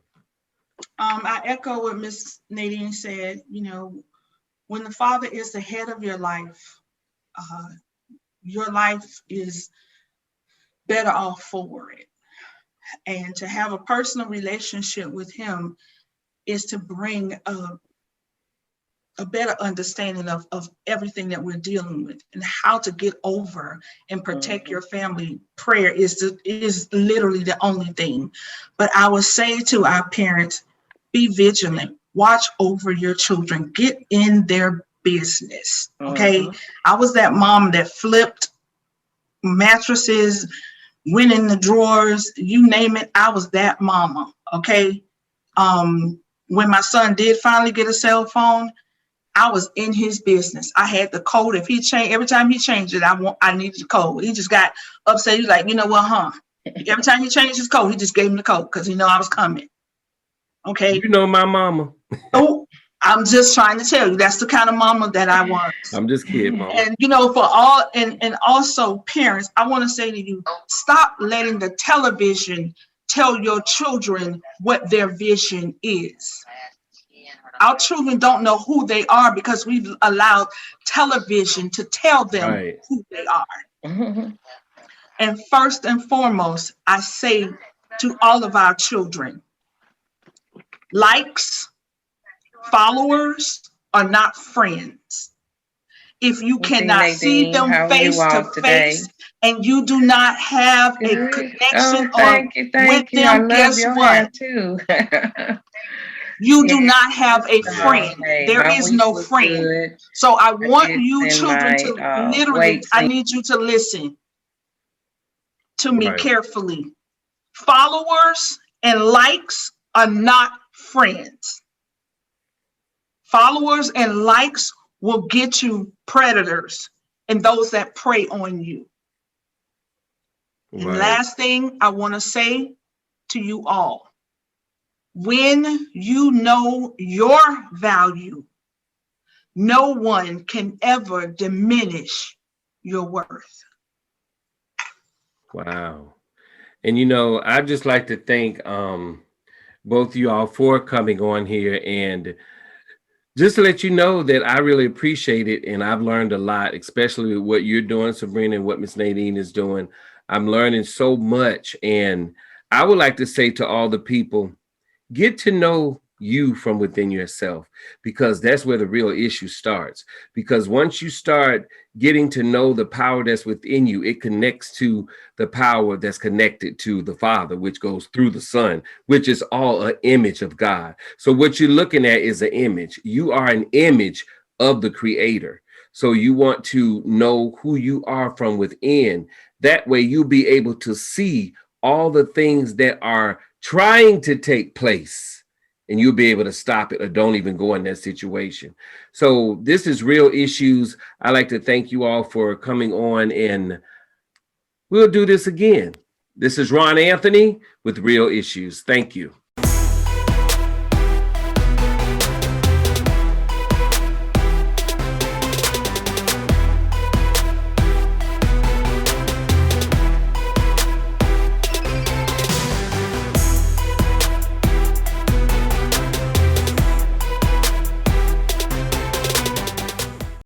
I echo what Miss Nadine said. When the Father is the head of your life is better off for it. And to have a personal relationship with Him is to bring a better understanding of everything that we're dealing with and how to get over and protect your family. Prayer is literally the only thing. But I would say to our parents, be vigilant, watch over your children, get in their business. Okay. I was that mom that flipped mattresses, went in the drawers, you name it. I was that mama. Okay. When my son did finally get a cell phone, I was in his business. I had the code. If he changed, every time he changed it, I needed the code. He just got upset. He's like, you know what, Every time he changed his code, he just gave him the code because he knew I was coming. Okay. You know my mama. Oh, I'm just trying to tell you, that's the kind of mama that I was. I'm just kidding, mama. And for all and also parents, I want to say to you, stop letting the television tell your children what their vision is. Our children don't know who they are because we've allowed television to tell them who they are. And first and foremost, I say to all of our children, likes, followers are not friends. If you cannot see them face to face and you do not have a connection with them, guess what? You do not have a friend. There is no friend. So I want you children to literally, I need you to listen to me carefully. Followers and likes are not friends. Followers and likes will get you predators and those that prey on you. And last thing I want to say to you all, when you know your value, no one can ever diminish your worth. Wow. And I'd just like to thank both of you all for coming on here, and just to let you know that I really appreciate it, and I've learned a lot, especially with what you're doing, Sabrina, and what Miss Nadine is doing. I'm learning so much, and I would like to say to all the people, get to know you from within yourself, because that's where the real issue starts. Because once you start getting to know the power that's within you, it connects to the power that's connected to the Father, which goes through the Son, which is all an image of God. So what you're looking at is an image. You are an image of the Creator. So you want to know who you are from within. That way you'll be able to see all the things that are trying to take place, and you'll be able to stop it, or don't even go in that situation. So this is Real Issues. I'd like to thank you all for coming on, and we'll do this again. This is Ron Anthony with Real Issues. Thank you.